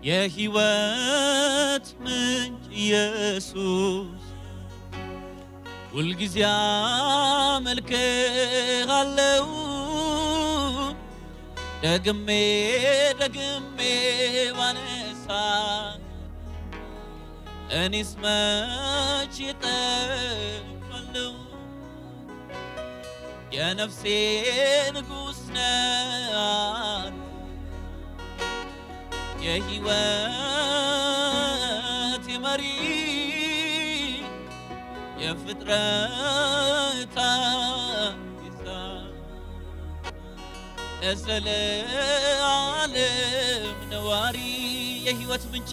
የሕይወት ምንጭ ኢየሱስ ሁልጊዜ አመልክሃለሁ ደግሜ ባነሳ እኔስ መች እጠግባለሁ የነፍሴ ንጉሥ ነህ የሕይወት መሪ የፍጥረታት ጌታ ለዘለዓለም ነዋሪ የሕይወት ምንጭ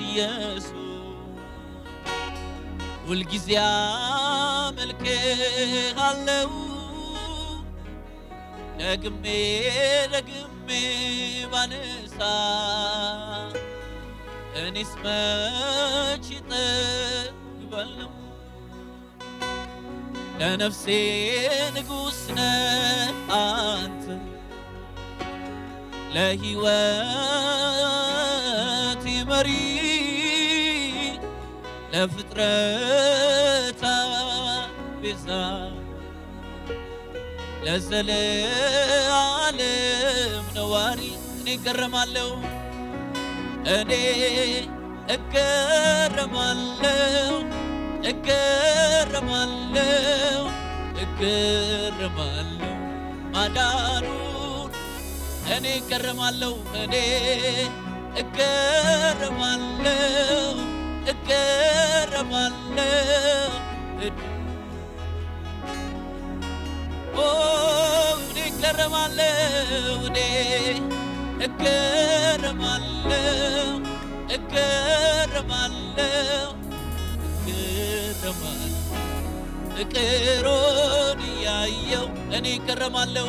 ኢየሱስ ሁልጊዜ አመልክሃለሁ ደግሜ ባነሳ እኔስ መች እጠግባለሁ ለነፍሴ ንጉሥ ነህ አንተ ለሕይወት መሪ ለፍጥረታት ቤዛ ለዘለዓለም ነዋሪ እኔ እገረማለሁ ማዳኑን እኔ እገረማለሁ ፍቅሩን ያየው እኔ እገረማለሁ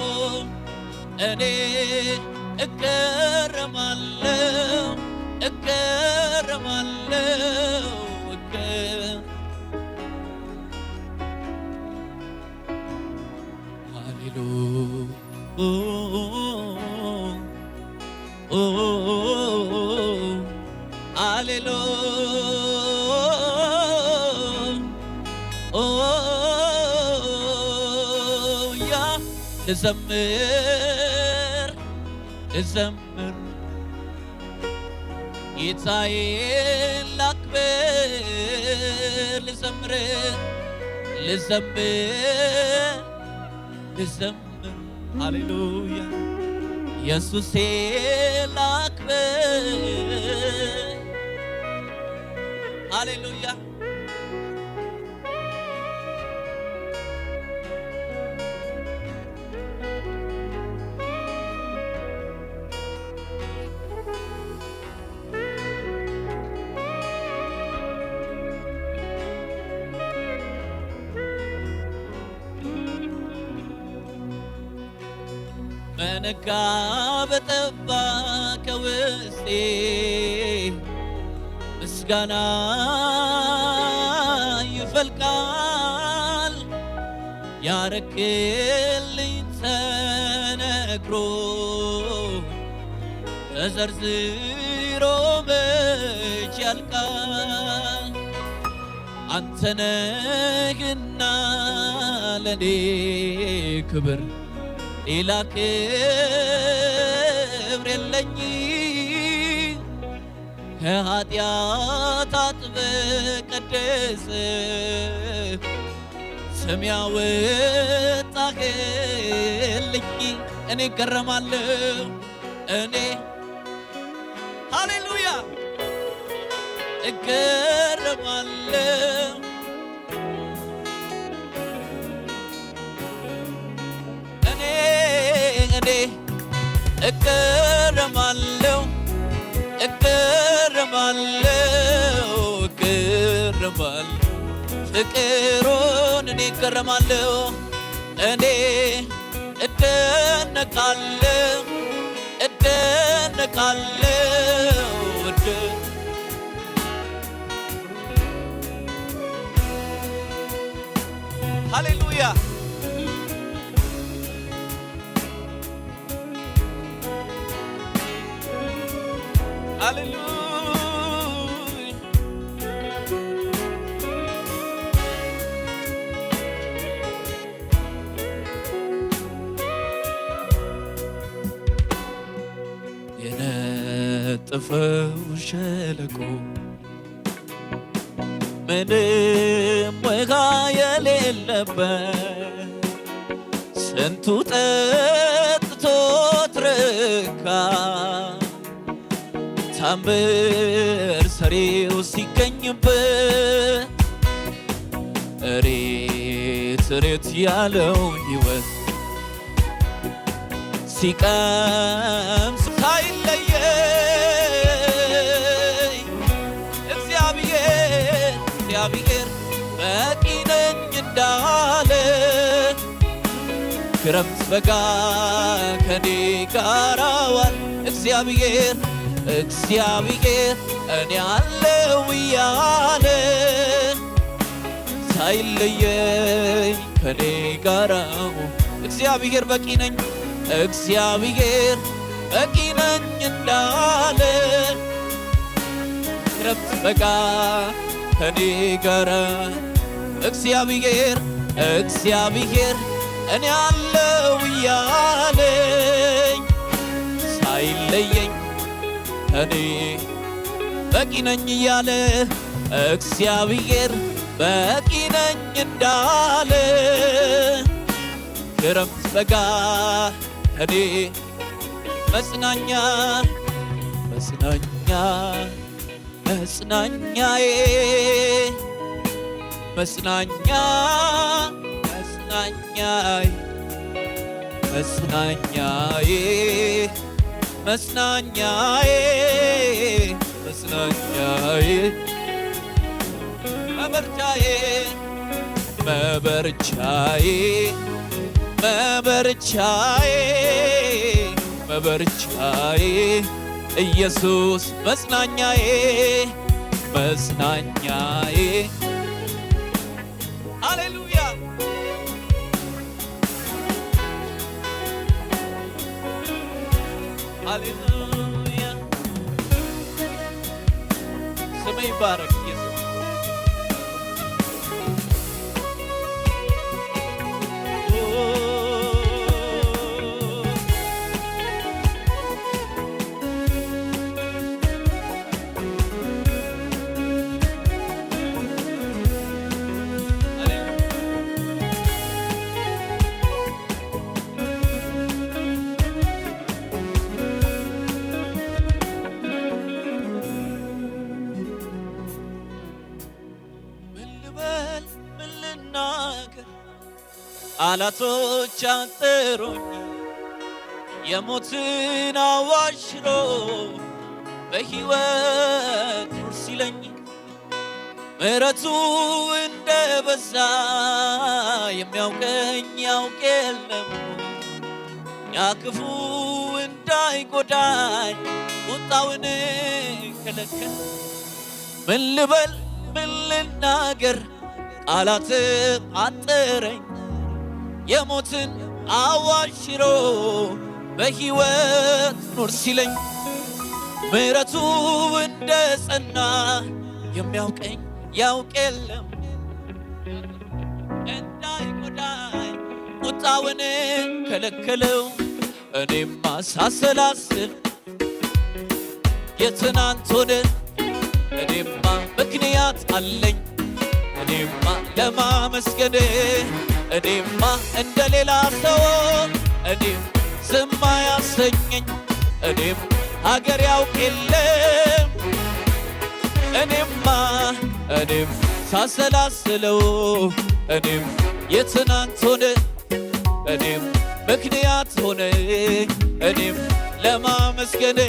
ልዘምር ጌታዬን ላክብር ልዘምር ሃሌሉያ ኢየሱሴን ላክብር ሃሌሉያ በነጋ በጠባ ከውስጤ ምስጋና ይፈልቃል ያረክልኝ ተነግሮ ተዘርዝሮ መች ያልቃል አንተ ነህና ለኔ ክብር ሌላ ክብር የለኝ ከኃጢአት አጥብቀህ ቀድሰህ ስም ያወጣህልኝ እኔ እገረማለሁ ሃሌሉያ እገረማለሁ እገረማለሁ ፍቅሩን እኔ እገረማለሁ እደነቃለሁ ሃሌሉያ ሃሌሉያ የነጠፈው ሸለቆ ምንም ውሃ የሌለበት ስንቱ ጠጥቶ ረካ ታምር ሰሪው ሲገኝበት እሬት እሬት ያለው ሕይወት ሲቀምስ ሳይለየኝ እግዚአብሔር በቂ ነኝ እንዳለ ክረምት በጋ ከኔ ጋር ዋል እግዚአብሔር እኔ አለው እያለ ሳይለየኝ ከኔ ጋር እግዚአብሔር በቂ ነኝ እንዳለ ክረምት በጋ ከኔ ጋር እግዚአብሔር እኔ አለው እያለኝ ሳይለየኝ ከኔ በቂ ነኝ እያለ እግዚአብሔር በቂ ነኝ እንዳለ ክረምት በጋ ከኔ መጽናኛዬ መበርቻዬ ኢየሱስ መጽናኛዬ ሃሌሉያ ሃሌሉያ ስምህ ይባረክ ኢየሱስ ቃላቶች አጠሩኝ የሞትን አዋጅ ሽሮ በሕይወት ኑር ሲለኝ ምሕረቱ እንደበዛ የሚያውቀኝ ያውቅ የለም ያ ክፉ እንዳይጎዳኝ ቁጣውን ከለከለ ምን ልበል ምን ልናገር ቃላት አጠረኝ የሞትን አዋጅ ሽሮ በሕይወት ኑር ሲለኝ ምሕረቱ እንደጸና የሚያውቀኝ ያውቅ የለም እንዳይጎዳኝ ቁጣውን ከለከለው እኔማ ሳሰላስል የትናንት ሆነ እኔማ ምክንያት አለኝ እኔማ ለማመስገን እኔማ እንደሌላ ሰው እኔም ዝም አያሰኘኝ እኔም ሀገር ያውቅ የለም እኔም ሳሰላስለው እኔም የትናንት ሆነ እኔም ምክንያት ሆነ እኔም ለማመስገን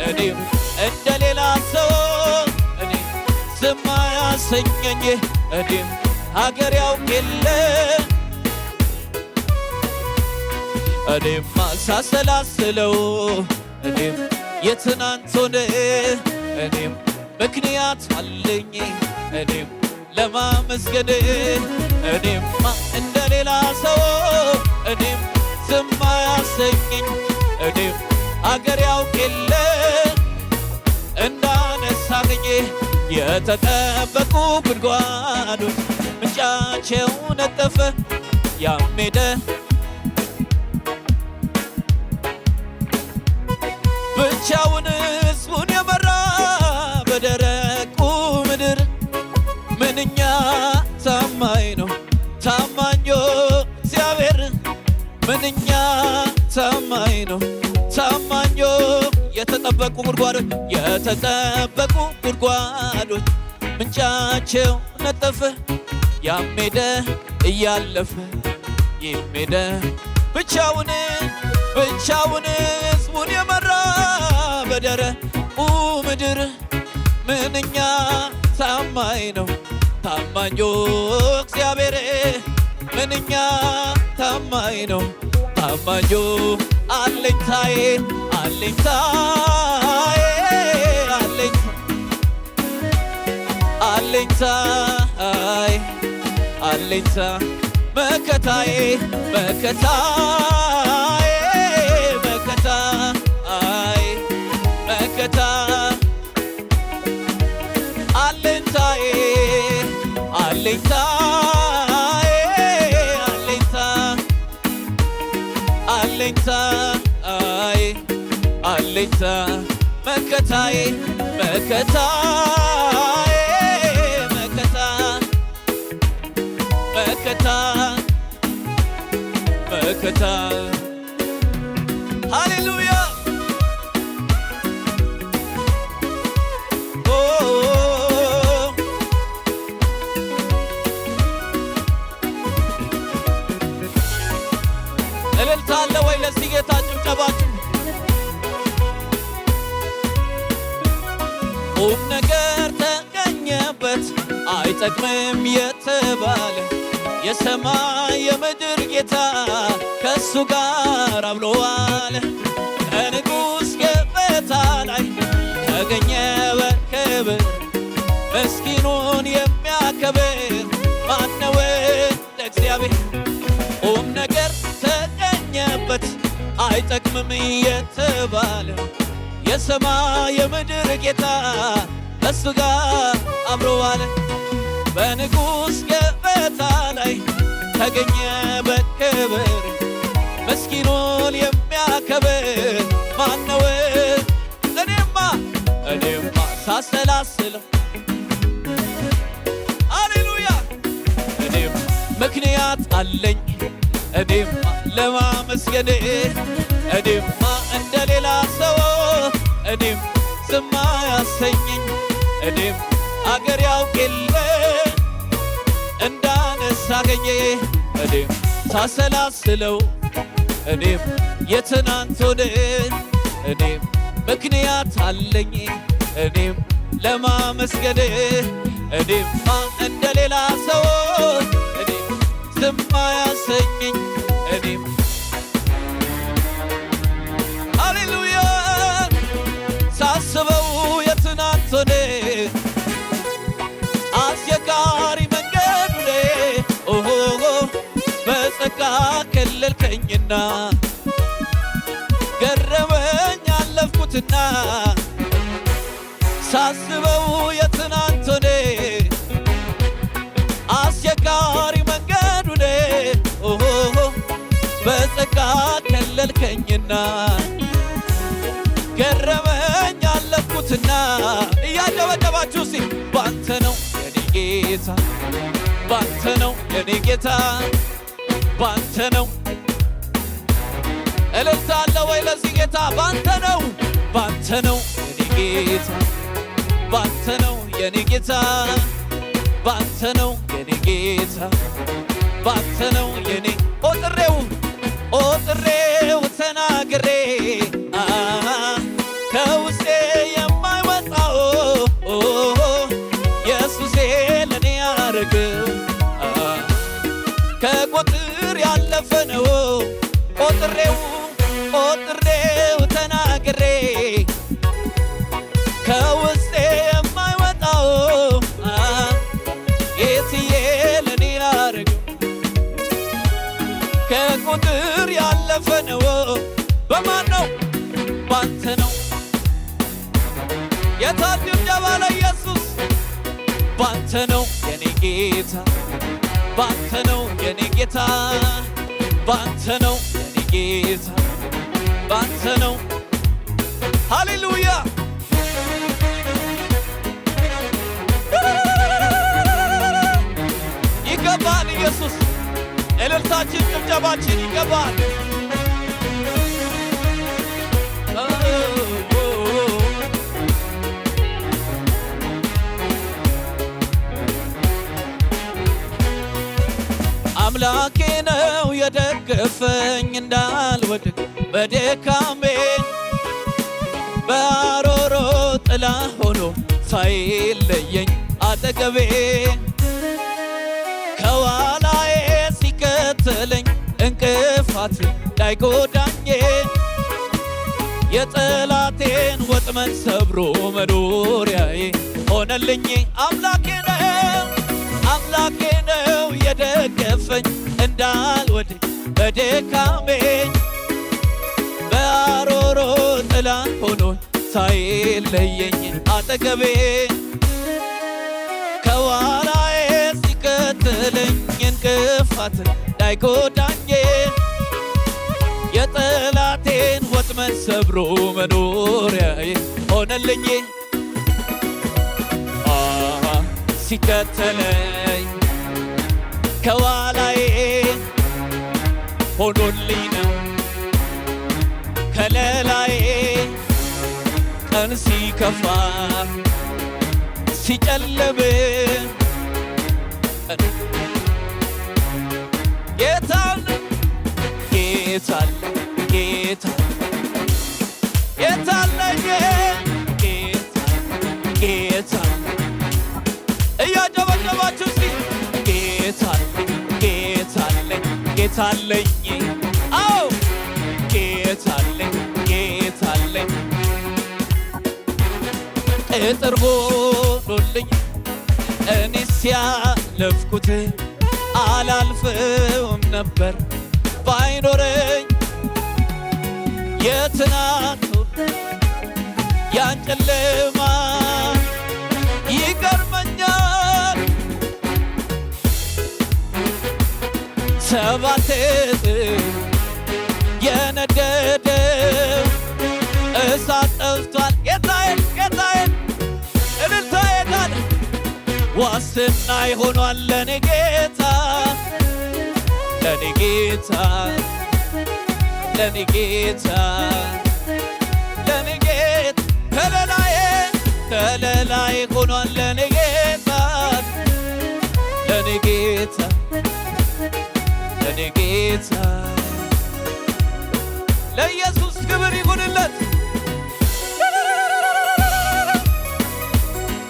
እኔም እንደሌላ ሰው እኔም ዝም አያሰኘኝ እኔም ሀገር ያውቅ የለም እኔማ ሳሰላስለው እኔም የትናንት ሆነ እኔም ምክንያት አለኝ እኔም ለማመስገን እኔማ እንደሌላ ሰው እኔም ዝም አያሰኘኝ እኔም ሀገር ያውቅ የለም የተጠበቁ ጉድጓዶች ምንጫቸው ነጠፈ። ያሜደ ብቻውን ሕዝቡን የመራ በደረቁ ምድር ምንኛ ታማኝ ነው ታማኞ እግዚአብሔር። ምንኛ ታማኝ ነው ታማኞ። የተጠበቁ ጉድጓዶች ምንጫቸው ነጠፈ። ያሜደ እያለፈ ይሜደ ብቻውን ሕዝቡን የመራ በደረቁ ምድር ምንኛ ታማኝ ነው ታማኞ እግዚአብሔር። ምንኛ ታማኝ ነው ታማኞ። አለኝታዬ አለኝታዬ አለኝታዬ አለኝታ መከታዬ መከታዬ መከታዬ መከታ አለኝታዬ አለኝታዬ አለኝታዬ አለኝታ መከታዬ መከታዬ መከታ መከታ መከታ። ሃሌሉያ እልልታ አለ ወይ ለዚህ ጌታ? ጭብጨባችሁ ቁም ነገር ተገኘበት አይጠቅምም የተባለ የሰማይ የምድር ጌታ ከሱ ጋር አብሎ ዋለ። ከንጉሥ ገበታ ላይ ተገኘ በክብር ምስኪኑን የሚያከብር ማነው ለእግዚአብሔር? ቁም ነገር ተገኘበት አይጠቅምም የተባለ የሰማይ የምድር ጌታ ከሱ ጋር አብሮ ዋለ። በንጉሥ ገበታ ላይ ተገኘ በክብር ምስኪኑን የሚያከብር ማነው? እኔማ ሳሰላስለው ሃሌሉያ እኔም ምክንያት አለኝ እኔማ ለማመስገን እኔማ እንደሌላ ሰው እኔም ዝም አያሰኘኝ እኔም አገር ያውቅ የለ እንዳነሳገኘ እኔም ሳሰላስለው እኔም የትናንቱን እኔም ምክንያት አለኝ እኔም ለማመስገን እኔማ እንደሌላ ሰው እኔም ዝም አያሰኘኝ እኔም ሃሌሉያ ሳስበው የትናንቱን አስቸጋሪ መንገዱን በጸጋ ከለልከኝና ገረመኝ አለፍኩትና ሳስበው የትናንቱን አስቸጋሪ መንገዱን በጸጋ ከለልከኝና ገረመኝ አለፍኩትና እያደበደባችሁ ሲ ባንተ ነው የኔ ጌታ ባንተ ነው የኔ ጌታ ባንተ ነው። እልልታ አለ ወይ ለዚህ ጌታ? ባንተ ነው የኔ ጌታ ባንተ ነው የኔ ጌታ ባንተ ነው የኔ ጌታ ባንተ ነው የኔ ኦጥሬው ተናግሬ ከውስጤ የማይወጣው ኢየሱሴ ለኔ ያረገው ከቁጥር ያለፈ ነው። ኦጥሬው ተናግሬ ከውስጤ የማይወጣው ጌታዬ ለኔ ያረገው ከቁጥር ያለፈ ነው። በማን ነው? ባንተ ነው። የታል ጭብጨባ ለኢየሱስ? ባንተ ነው የኔ ጌታ ባንተ ነው የኔ ጌታ ባንተ ነው የኔ ጌታ ባንተ ነው ሃሌሉያ ይገባል ኢየሱስ እልልታችን ጭብጨባችን ይገባል አምላኬ ነው የደገፈኝ እንዳልወድቅ በድካሜ በአሮሮ ጥላ ሆኖ ሳይለየኝ አጠገቤ ከኋላዬ ሲከተለኝ እንቅፋት እንዳይጎዳኝ የጠላቴን ወጥመድ ሰብሮ መኖሪያዬ ሆነልኝ አምላኬ ነው የደገፈኝ እንዳልወድቅ በድካሜ በአሮሮ ጥላ ሆኖ ሳይለየኝ አጠገቤ ከኋላዬ ሲከተለኝ እንቅፋት እንዳይጎዳኝ የጠላቴን ወጥመድ ሰብሮ መኖሪያዬ ሆነልኝ ሲከተለኝ ከኋላዬ ሆኖልኝ ነው ከለላዬ ቀን ሲከፋ ሲጨልም ጌታለ እያጨበጨባችሁ እስቲ ጌታለኝ አዎ ጌታለኝ ቅጥር ሆኖልኝ እኔስ ያለፍኩት አላልፍም ነበር ባይኖረኝ የትናንቱን ያን ጨለማ ይገርመኛል ሰባት እጥፍ የነደደው እሳት ጠፍቷል ጌታዬን እልልታዬ ጋር ዋስትና ይሆኗል ለኔ ጌታ ከለላዬ ሆኗል ለኔ ጌታ ለኢየሱስ ክብር ይሁንለት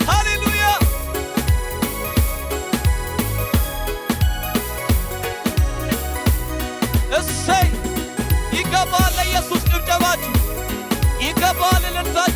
ሃሌሉያ እሰይ ይገባል ለኢየሱስ ጭብጨባችሁ ይገባል እልልታችሁ